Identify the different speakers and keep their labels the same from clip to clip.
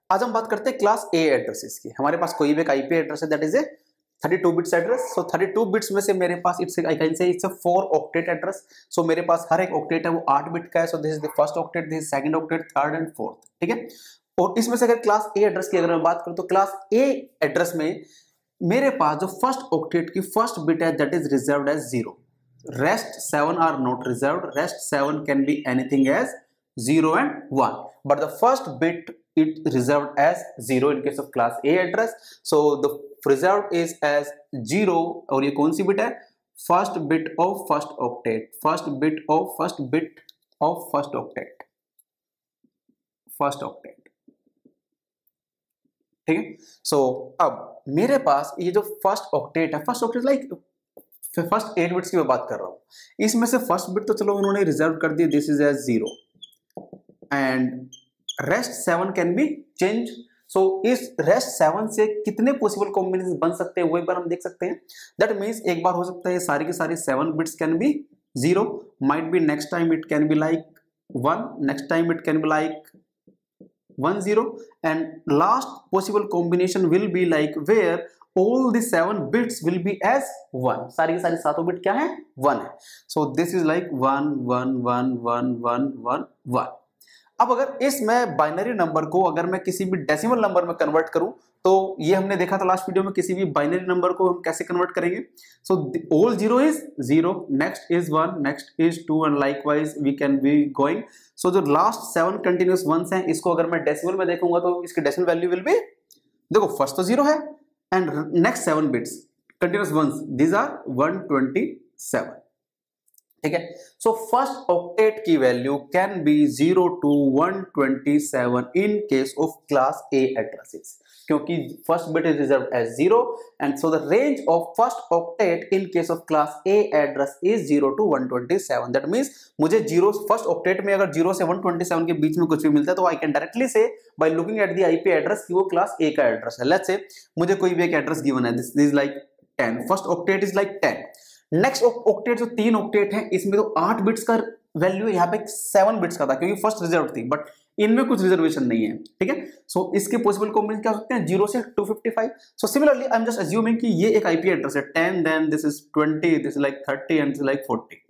Speaker 1: आज हम बात करते हैं क्लास ए एड्रेसेस की। हमारे पास कोई भी एक आईपी एड्रेस है, that is a 32 bits address. So 32 bits में से मेरे पास it's I can say it's a 4 octet address. So मेरे पास हर एक ऑक्टेट है वो 8 बिट का है। So this is the first octet, this is second octet, third and fourth. ठीक है। और इसमें से अगर क्लास ए एड्रेस की अगर मैं बात करूं तो क्लास ए एड्रेस में मेरे पास जो फर्स्ट ऑक्टेट की फर्स्ट बिट है that is reserved as 0। Rest 7 are not reserved. Rest 7 can be anything as 0 and 1, but the first bit it reserved as 0 in case of class A address. So the reserved is as 0 और ये कौन सी bit है? First bit of first octet, first bit of first bit of first octet, first octet. ठीक है। सो अब मेरे पास ये जो फर्स्ट ऑक्टेट है, first octet like first 8 bits की मैं बात कर रहा हूं। इसमें से फर्स्ट बिट तो चलो उन्होंने रिजर्व कर दी, this is as 0 and rest 7 can be change. So इस रेस्ट 7 से कितने पॉसिबल कॉम्बिनेशन बन सकते हैं वो एक बार हम देख सकते हैं। दैट मीन्स एक बार हो सकता है सारी की सारी 7 bits can be 0, might be next time it can be like 1, next time it can be like 1 0 and last possible combination will be like where all the 7 bits will be as 1। सारी की सारी सातों bit क्या है? 1 है। So this is like 1 1 1 1 1 1 1। अब अगर इस मैं बाइनरी नंबर को अगर मैं किसी भी डेसिमल नंबर में कन्वर्ट करूं तो ये हमने देखा था लास्ट वीडियो में, किसी भी बाइनरी नंबर को हम कैसे कन्वर्ट करेंगे। So all 0 is 0, next is 1, next is 2 and likewise we can be going. So जो लास्ट 7 कंटिन्यूअस वंस हैं इसको अगर मैं डेसिमल में देखूंगा तो इसकी डेसिमल वैल्यू विल बी, देखो फर्स्ट तो 0 है and next 7 bits continuous ones, these are 127। ठीक है। सो फर्स्ट ऑक्टेट की value can be 0 to 127 in case of class A addresses, क्योंकि first bit is reserved as 0 and so the range of first octet in case of class A address is 0 to 127। That means मुझे 0 first octet में अगर 0 से 127 के बीच में कुछ भी मिलता है तो आई कैन डायरेक्टली से by looking at the IP address कि वो क्लास ए का एड्रेस है। लेट्स से मुझे कोई भी एक एड्रेस गिवन है, this is like 10, first octet is like 10। Next octet जो 3 ऑक्टेट है इसमें तो 8 बिट्स का वैल्यू, यहाँ पे 7 बिट्स का था क्योंकि फर्स्ट रिजर्व थी, बट इनमें कुछ रिजर्वेशन नहीं है। ठीक है। सो इसके पॉसिबल कॉम्बिनेशन क्या हो सकते हैं? 0 से 255। So similarly I am just assuming कि ये एक आईपी एड्रेस है 10, then this is 20, this is like 30 and this is like 40।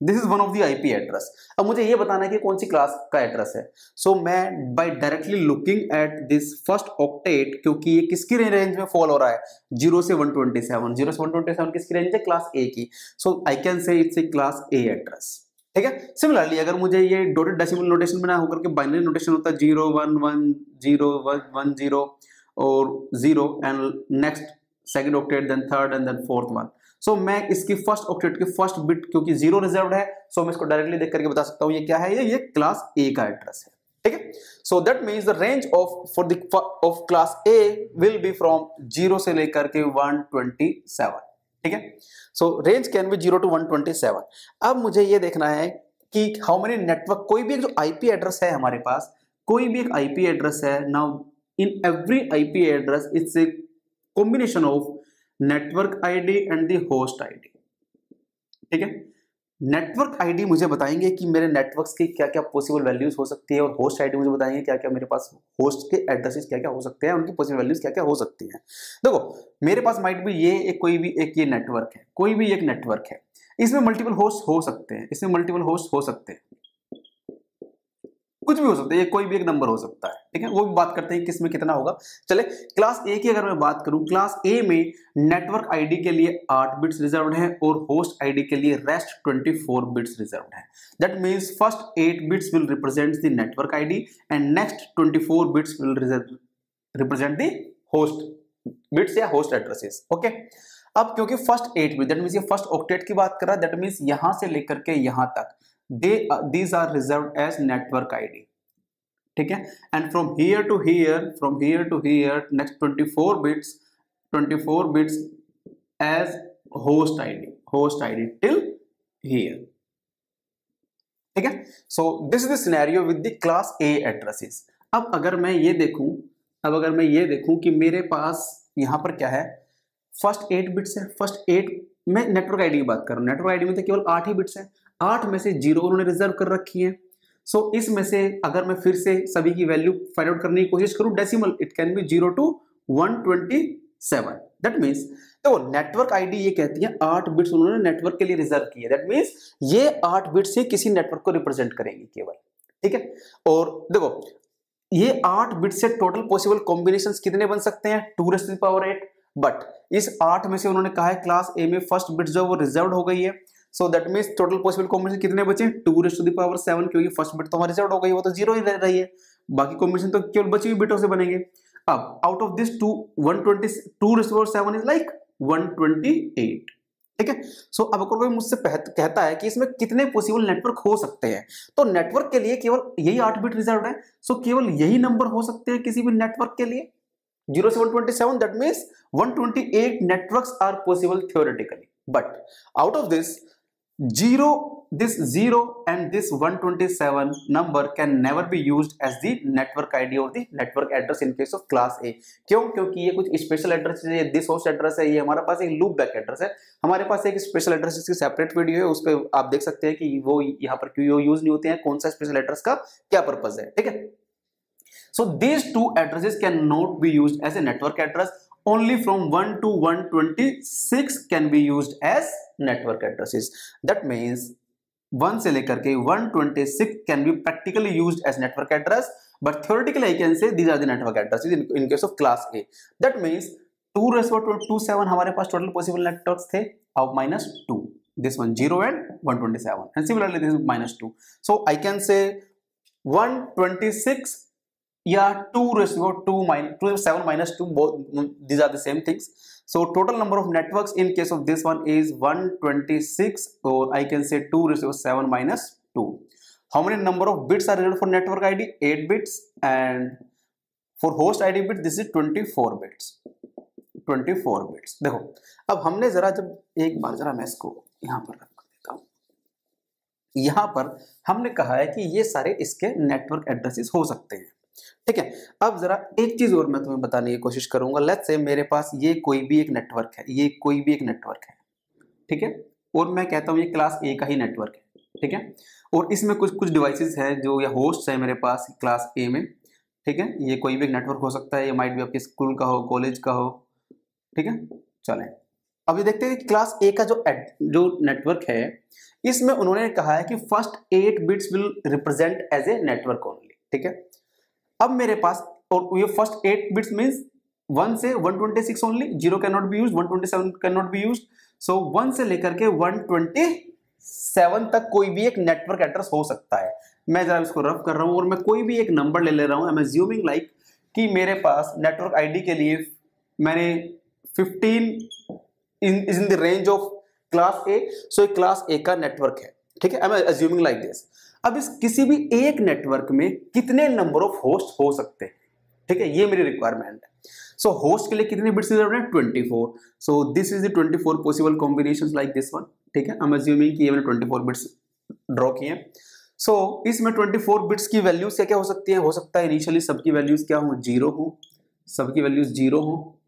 Speaker 1: This is one of the IP address. अब मुझे ये बताना है कि कौन सी क्लास का एड्रेस है। सो मैं by directly looking at this first octet, क्योंकि ये किसकी रेंज में फॉल हो रहा है? 0 से 127। 0 से 127 किसकी रेंज है? क्लास ए की। So I can say it's a class A address. ठीक है। सिमिलरली अगर मुझे ये डॉटेड डेसिमल नोटेशन में ना होकर के बाइनरी नोटेशन होता है 0 1 1 0 1 0 और 0 and next second octet, then third and then fourth one. So मैं इसकी फर्स्ट ऑक्टेट की फर्स्ट बिट क्योंकि 0 रिजर्व्ड है, सो मैं इसको डायरेक्टली देख करके बता सकता हूं ये क्या है, ये क्लास ए का एड्रेस है। ठीक है। So that means the range of class A will be from 0 से लेकर के 127। ठीक है। सो रेंज कैन बी 0 to 127। अब मुझे ये देखना है कि हाउ मेनी नेटवर्क, कोई भी एक जो आईपी एड्रेस है हमारे पास, कोई भी एक आईपी एड्रेस है, now in every IP address it's a combination of network ID and the host ID. ठीक है। नेटवर्क आईडी मुझे बताएंगे कि मेरे नेटवर्क्स की क्या क्या पॉसिबल वैल्यूज हो सकती है, और होस्ट आईडी मुझे बताएंगे क्या क्या मेरे पास होस्ट के एड्रेसेस क्या क्या हो सकते हैं, उनकी पॉसिबल वैल्यूज क्या क्या हो सकती हैं। देखो मेरे पास माइट भी ये एक कोई भी एक ये नेटवर्क है, कोई भी एक नेटवर्क है, इसमें मल्टीपल होस्ट हो सकते हैं, इसमें मल्टीपल होस्ट हो सकते हैं, कुछ भी हो सकता है, ये कोई भी एक नंबर हो सकता है। ठीक है। वो भी बात करते हैं किसमें कितना होगा। चले क्लास ए की अगर मैं बात करूं, क्लास ए में नेटवर्क आईडी के लिए 8 बिट्स रिजर्व्ड है और होस्ट आईडी के लिए रेस्ट 24 बिट्स रिजर्व्ड है। That means first 8 bits will represent the network ID and next 24 bits will represent the host bits या होस्ट एड्रेसेस। ओके। अब क्योंकि फर्स्ट 8 बिट, दैट मींस ये first octet की बात कर रहा है, दैट मींस यहां से लेकर के यहां तक these are reserved as network ID। ठीक है। and from here to here next 24 bits as host ID till here। ठीक है। so this is the scenario with the class A addresses। अब अगर मैं ये देखूं कि मेरे पास यहां पर क्या है, फर्स्ट 8 बिट्स है, फर्स्ट 8 मैं नेटवर्क आईडी की बात कर रहा हूं, नेटवर्क आईडी में तो केवल 8 ही बिट्स है, 8 में से 0 उन्होंने रिजर्व कर रखी है। सो इसमें से अगर मैं फिर से सभी की वैल्यू फाइंड आउट करने की कोशिश करूं decimal, it can be 0 to 127। That means तो नेटवर्क आईडी ये कहती है 8 बिट्स उन्होंने नेटवर्क के लिए रिजर्व किए। दैट मीन्स ये 8 बिट्स से किसी नेटवर्क को रिप्रेजेंट करेंगी केवल, ठीक है। और देखो ये 8 बिट्स से टोटल पॉसिबल कॉम्बिनेशंस कितने बन सकते हैं, 2⁸8। बट इस 8 में से उन्होंने कहा है क्लास ए में फर्स्ट बिट जो वो रिजर्व हो गई है। सो that means total possible combination कितने बचे, 2⁻7, क्योंकि फर्स्ट बिट तो हमारी रिजर्व हो गई, वो तो 0 ही रह रही है, बाकी कॉम्बिनेशन तो केवल बची हुई बिटों से बनेंगे। अब out of this 2⁻7 is like 128, ठीक है। सो अब अगर कोई मुझसे कहता है कि इसमें कितने पॉसिबल नेटवर्क हो सकते हैं, तो नेटवर्क के लिए केवल यही 8 बिट रिजर्व है। सो केवल यही नंबर हो सकते हैं किसी भी नेटवर्क के लिए, 0 से 127। That means 128 networks are possible theoretically, but out of this 0 and this 127 number can never be used as the network ID or the network address in case of class A। क्यों? क्योंकि ये कुछ special address है, ये this host address है, ये हमारे पास एक लूप बैक एड्रेस है, हमारे पास एक स्पेशल एड्रेस इसकी सेपरेट वीडियो है, उस पर आप देख सकते हैं कि वो यहाँ पर क्यों यूज नहीं होते हैं, कौन सा स्पेशल एड्रेस का क्या पर्पज है, ठीक है। So these two addresses cannot be used as a network address. Only from 1 to 126 can be used as network addresses. That means 1 से लेकर के 126 can be practically used as network address, but theoretically I can say these are the network addresses in case of class A. That means 2⁻27 हमारे पास total possible networks थे of -2. This one 0 and 127, and similarly this is -2. So I can say 126 या 2⁻7 -2, both these are the same things. So total number of networks in case of this one is 126, or I can say 2⁻7 -2. How many number of bits are required for network ID? 8 bits, and for host ID bit this is 24 bits. 24 bits। देखो अब हमने जरा जब एक बार जरा मैं इसको यहाँ पर रख देता हूँ, यहाँ पर हमने कहा है कि ये सारे इसके नेटवर्क एड्रेसेस हो सकते हैं, ठीक है। अब जरा एक चीज और मैं तुम्हें बताने की कोशिश करूंगा। लेट्स से मेरे पास ये कोई भी एक नेटवर्क है, ये कोई भी एक नेटवर्क है, ठीक है, और मैं कहता हूं ये क्लास ए का ही नेटवर्क है, ठीक है, और इसमें कुछ डिवाइसेस हैं जो या होस्ट है मेरे पास क्लास ए में, ठीक है। ये कोई भी एक नेटवर्क हो सकता है, ये माइट भी आपके स्कूल का हो, कॉलेज का हो, ठीक है। चलें अभी देखते हैं कि क्लास ए का जो नेटवर्क है, इसमें उन्होंने कहा है कि first 8 bits will represent as a network only, ठीक है। अब मेरे पास और ये फर्स्ट 8 बिट्स मींस 1 से 126 only, 0 can not be used, 127 can not be used. So 1 से लेकर के 127 तक कोई भी एक नेटवर्क एड्रेस हो सकता है। मैं जरा इसको रफ कर रहा हूं और मैं कोई भी एक नंबर ले रहा हूं। आई एम अज्यूमिंग लाइक कि मेरे पास नेटवर्क आईडी के लिए मैंने 15 is in the range of class A, so class A का नेटवर्क है, ठीक है। I am assuming like this. अब इस किसी भी एक नेटवर्क में कितने नंबर ऑफ होस्ट हो सकते हैं, ठीक है, ये मेरी रिक्वायरमेंट है। सो होस्ट के लिए कितने बिट्स रिजर्व है, 24। सो this is the 24 possible combinations like this one, ठीक है। आई एम अज्यूमिंग कि ये मैंने 24 बिट्स ड्रॉ किए हैं। सो इसमें 24 बिट्स की वैल्यूज क्या क्या हो सकती है, हो सकता है इनिशियली सबकी वैल्यूज क्या हो, 0 हो, सबकी वैल्यूज 0 हो।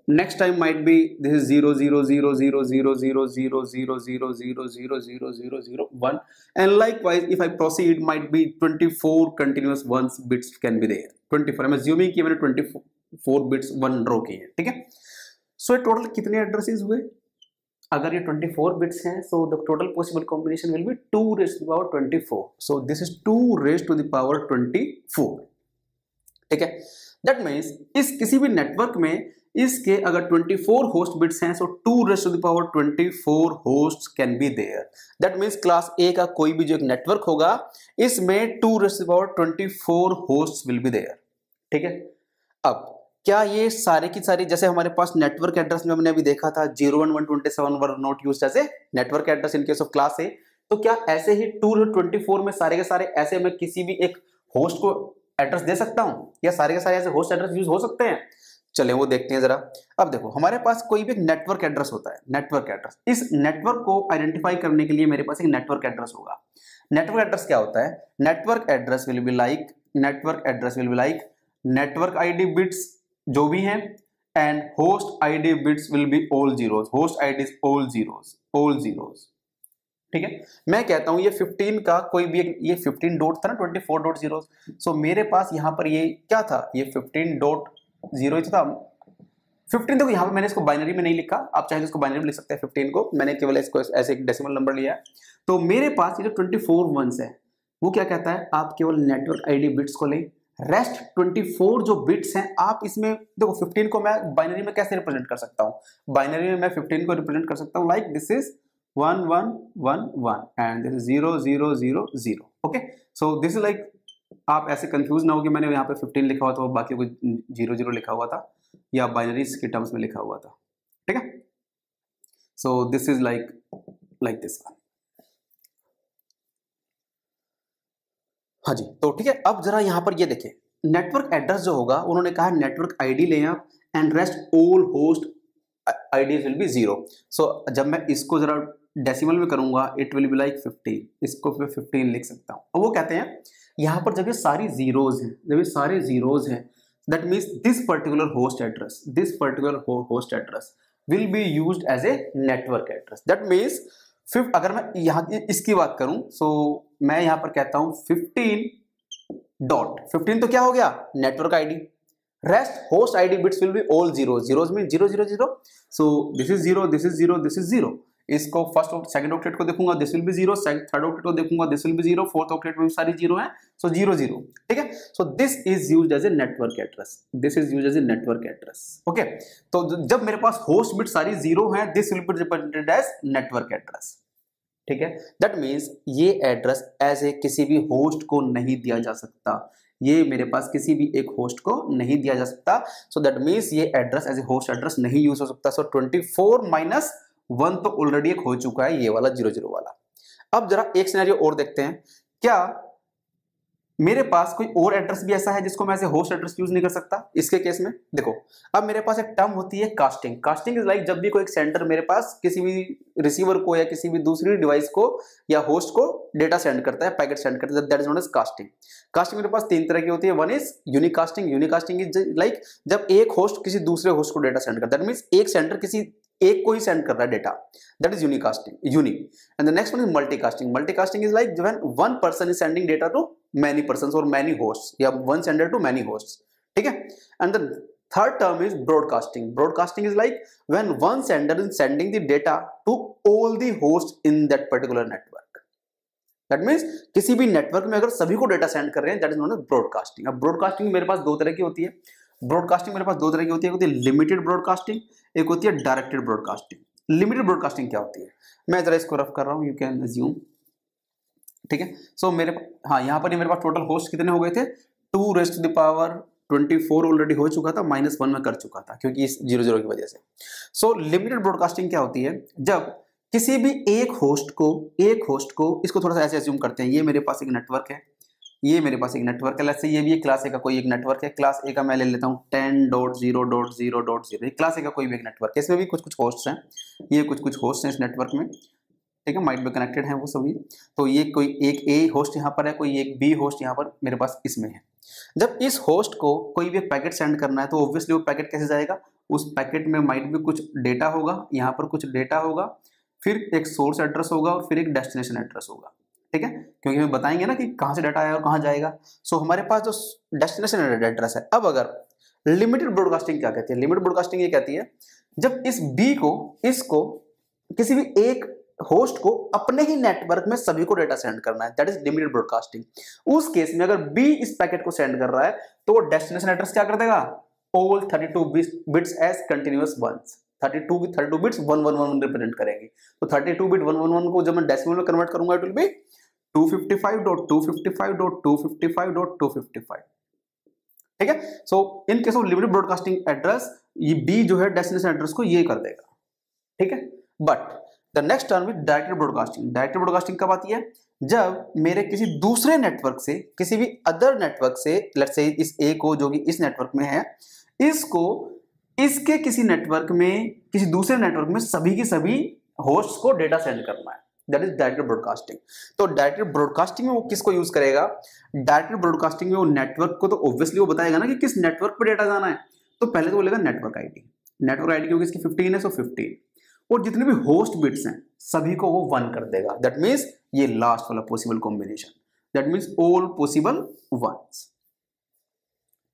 Speaker 1: Next time might be this is 0 0 0 0 0 0 0 0 0 0 0 0 0 0 1, and likewise if I proceed might be 24 continuous ones bits can be there। 24 I'm assuming कि मैंने 24 बिट्स 1 ड्रॉ किए हैं, ठीक है। सो ये टोटल कितने एड्रेसेस हुए, अगर ये 24 बिट्स हैं, so the total possible combination will be 2⁻24। so this is 2⁻24, ठीक है। दैट मीन्स इस किसी भी नेटवर्क में इसके अगर 24 होस्ट बिट्स हैं, so 2⁻24 host can be there. That means class A का कोई भी जो एक नेटवर्क होगा, इसमें 2⁻24 होस्ट विल बी देयर, ठीक है। अब क्या ये सारे की सारी, जैसे हमारे पास नेटवर्क एड्रेस में हमने अभी देखा था 0 1 127 were not used as a network address in case of class A, तो क्या ऐसे ही 2⁻24 में सारे के सारे ऐसे मैं किसी भी एक होस्ट को एड्रेस दे सकता हूं, या सारे के सारे ऐसे होस्ट एड्रेस यूज हो सकते हैं? चले वो देखते हैं जरा। अब देखो हमारे पास कोई भी एक नेटवर्क एड्रेस होता है, नेटवर्क एड्रेस, इस नेटवर्क को आइडेंटिफाई करने के लिए मेरे पास एक नेटवर्क एड्रेस होगा। नेटवर्क एड्रेस क्या होता है, network address will be like network ID bits जो भी हैं, and host ID bits will be all zeros, host ID all zeros, ठीक है, मैं कहता हूं ये 15 का कोई भी एक, ये 15 डॉट था ना 24 डॉट जीरो, सो मेरे पास यहां पर ये क्या था, ये 15 डॉट जीरो था 15। देखो यहाँ पे मैंने इसको बाइनरी में नहीं लिखा, आप चाहे तो इसको बाइनरी में लिख सकते हैं 15 को, मैंने केवल इसको ऐसे एक डेसिमल नंबर लिया है। तो मेरे पास ये जो 24 वंस है वो क्या कहता है, आप केवल नेटवर्क आईडी बिट्स को लें, रेस्ट 24 जो बिट्स हैं आप इसमें देखो 15 को मैं बाइनरी में कैसे रिप्रेजेंट कर सकता हूं, बाइनरी में मैं 15 को रिप्रेजेंट कर सकता हूं like this is 1 1 1 1 and this is 0 0 0 0। Okay, so this is like, आप ऐसे कंफ्यूज ना हो कि मैंने यहाँ पे 15 लिखा हुआ था और बाकी कुछ 0 0 लिखा हुआ था या बाइनरीज के टर्म्स में लिखा हुआ था। ठीक है, so this is like this one. हाँ जी, तो ठीक है, अब जरा यहां पर ये देखें, नेटवर्क एड्रेस जो होगा उन्होंने कहा नेटवर्क आईडी लें आप and rest all host IDs will be 0। So जब मैं इसको जरा डेसिमल में करूंगा इट विल बी लाइक 15, इसको फिर 15 लिख सकता हूं। अब वो कहते हैं यहां पर जब ये सारी जीरोज हैं, जब ये सारे जीरोज हैं, that means this particular host address, this particular host address will be used as a network address. That means फिर अगर मैं यहाँ इसकी बात करूं, सो मैं यहां पर कहता हूं 15 तो क्या हो गया, network ID, rest host ID bits will be all zero, zeros mean 0 0 0, so this is 0 this is 0 this is 0। इसको फर्स्ट सेकंड ऑक्टेट को देखूंगा this will be 0, third octet को देखूंगा this will be 0, fourth octet में भी सारी 0 है, सो 0 0। ठीक है, so this is used as a network address, this is used as a network address. Okay, तो जब मेरे पास होस्ट बिट सारी 0 है, this will be represented as network address. ठीक है, दैट मीन्स ये एड्रेस एज ए किसी भी होस्ट को नहीं दिया जा सकता, ये मेरे पास किसी भी एक होस्ट को नहीं दिया जा सकता, सो दैट मीन्स ये address as a host address नहीं यूज हो सकता। सो 24 माइनस 1 तो ऑलरेडी एक हो चुका है, ये वाला 0 0 वाला। अब जरा एक सिनेरियो और देखते हैं, क्या मेरे पास कोई और एड्रेस भी ऐसा है जिसको मैं ऐसे होस्ट एड्रेस यूज नहीं कर सकता। इसके केस में देखो, अब मेरे पास एक टर्म होती है कास्टिंग। कास्टिंग इज लाइक जब भी कोई एक सेंडर मेरे पास किसी भी रिसीवर को या किसी भी दूसरी डिवाइस को या होस्ट को डेटा सेंड करता है, पैकेट सेंड करता है, that is known as casting. Casting मेरे पास 3 तरह की होती है, one is unicasting. Unicasting is like जब एक होस्ट किसी दूसरे होस्ट को डेटा सेंड करता है, दैट मीन्स एक सेंडर किसी एक को ही सेंड कर रहा है data, that is unicasting, unique. And the next one is multicasting. Multicasting is like when one person is sending data to many persons or many hosts या one sender to many hosts। ठीक है, and the third term is broadcasting। broadcasting is like when one sender is sending the data to all the hosts in that particular network। that means किसी भी network में अगर सभी को data send कर रहे हैं, that is known as broadcasting। अब broadcasting मेरे पास 2 तरह की होती है, broadcasting मेरे पास 2 तरह की होती है, एक होती है लिमिटेड ब्रॉडकास्टिंग, एक होती है डायरेक्टेड ब्रॉडकास्टिंग। लिमिटेड ब्रॉडकास्टिंग क्या होती है, मैं जरा इसको रफ कर रहा हूं, यू कैन अज्यूम। ठीक है, सो मेरे हाँ यहाँ पर मेरे पास टोटल होस्ट कितने हो गए थे, 2 raise to the power 24 already हो चुका था, -1 में कर चुका था क्योंकि इस 0 0 की वजह से। सो लिमिटेड ब्रॉडकास्टिंग क्या होती है, जब किसी भी एक होस्ट को इसको थोड़ा सा ऐसे अज्यूम करते हैं, ये मेरे पास एक नेटवर्क है, ये मेरे पास एक नेटवर्क है, लेट्स से ये भी एक क्लास ए का कोई एक नेटवर्क है, क्लास ए का मैं ले लेता हूँ 10.0.0.0, ये क्लास ए का कोई भी एक नेटवर्क है, इसमें भी कुछ होस्ट हैं, ये कुछ होस्ट हैं इस नेटवर्क में। ठीक है, माइट भी कनेक्टेड है वो सभी। तो ये कोई एक ए होस्ट यहाँ पर है, कोई एक बी होस्ट यहाँ पर मेरे पास इसमें है। जब इस होस्ट को कोई भी पैकेट सेंड करना है तो ऑब्वियसली वो पैकेट कैसे जाएगा, उस पैकेट में माइट भी कुछ डेटा होगा, यहाँ पर कुछ डेटा होगा, फिर एक सोर्स एड्रेस होगा और फिर एक डेस्टिनेशन एड्रेस होगा। ठीक है, क्योंकि हमें बताएंगे ना कि कहाँ से डाटा आया और कहाँ जाएगा। सो हमारे पास जो डेस्टिनेशन एड्रेस है। अब अगर लिमिटेड ब्रॉडकास्टिंग क्या कहती है, लिमिटेड ब्रॉडकास्टिंग ये कहती है जब इस बी को इसको किसी भी एक होस्ट को अपने ही नेटवर्क में सभी को डेटा सेंड करना है, दैट इज लिमिटेड ब्रॉडकास्टिंग। उस केस में अगर बी इस पैकेट को सेंड कर रहा है तो वो डेस्टिनेशन एड्रेस क्या कर देगा, all 32 bits as continuous ones. 32 bits 111 represent करेंगे। तो 32 बिट 111 को जब मैं डेसिमल में कन्वर्ट करूंगा इट विल बी 255.255.255.255। ठीक है, so in case of limited broadcasting address ये बी जो है डेस्टिनेशन एड्रेस को ये कर देगा। ठीक है, but the next term is directed broadcasting. Directed broadcasting कब आती है, जब मेरे किसी दूसरे नेटवर्क से, किसी भी अदर नेटवर्क से, लेट्स से इस ए को जो कि इस नेटवर्क में है, इसको इसके किसी नेटवर्क में, किसी दूसरे नेटवर्क में सभी के सभी होस्ट्स को डेटा सेंड करना है, दैट इज डायरेक्टेड ब्रॉडकास्टिंग। तो डायरेक्टेड ब्रॉडकास्टिंग में वो किसको यूज करेगा, डायरेक्टेड ब्रॉडकास्टिंग में वो नेटवर्क को, तो ऑब्वियसली वो बताएगा ना कि किस नेटवर्क पर डेटा जाना है। तो पहले तो बोलेगा नेटवर्क आईडी, नेटवर्क आईडी क्योंकि इसकी 15 है, सो 15 और जितने भी होस्ट बिट्स हैं सभी को वो 1 कर देगा। दैट मीन्स ये लास्ट वाला possible combination, that means all possible 1s।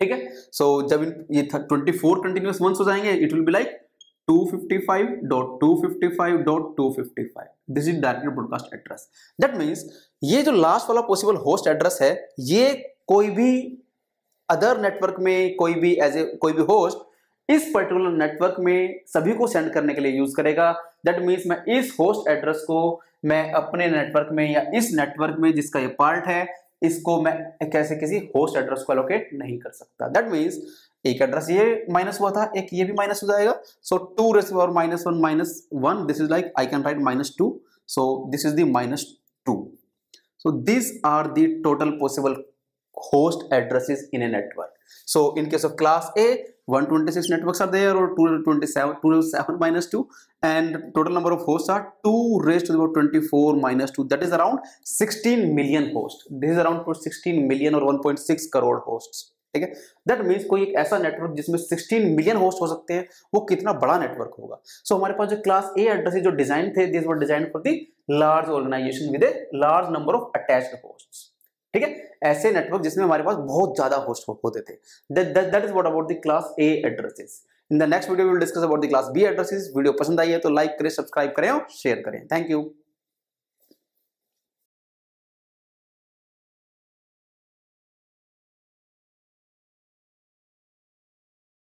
Speaker 1: ठीक है, सो जब ये 24 कंटिन्यूअस 1s हो जाएंगे, it will be like 255.255.255। This is direct broadcast address. That means ये जो लास्ट वाला पॉसिबल होस्ट एड्रेस है, ये कोई भी अदर नेटवर्क में कोई भी होस्ट इस पर्टिकुलर नेटवर्क में सभी को सेंड करने के लिए यूज करेगा। दैट मीन्स मैं इस होस्ट एड्रेस को मैं अपने नेटवर्क में या इस नेटवर्क में जिसका ये पार्ट है, इसको मैं कैसे किसी होस्ट एड्रेस को एलोकेट नहीं कर सकता। दैट मीन्स एक एड्रेस ये माइनस हुआ था, एक ये भी माइनस हो जाएगा। So 2 raised to the power -1, this is like I can write -2, so this is the -2। So this are the total possible host addresses in a network. So in case of class A, 126 networks are there, or 227 minus 2, and total number of hosts are 2 raised to the power 24 minus 2, that is around 16 million hosts. This is around 16 million or 1.6 crore hosts. ठीक है, that means कोई एक ऐसा network जिसमें 16 million host हो सकते हैं, वो कितना बड़ा नेटवर्क होगा। सो हमारे पास जो क्लास ए एड्रेसेस जो डिजाइन थे, this were design for the large organization with a large number of attached hosts. ठीक है, ऐसे नेटवर्क जिसमें हमारे पास बहुत ज्यादा होस्ट होते थे। That is what about the class A addresses. In the next video we will discuss about the class B addresses. Video पसंद आई है तो लाइक करें, सब्सक्राइब करें और शेयर करें। Thank you.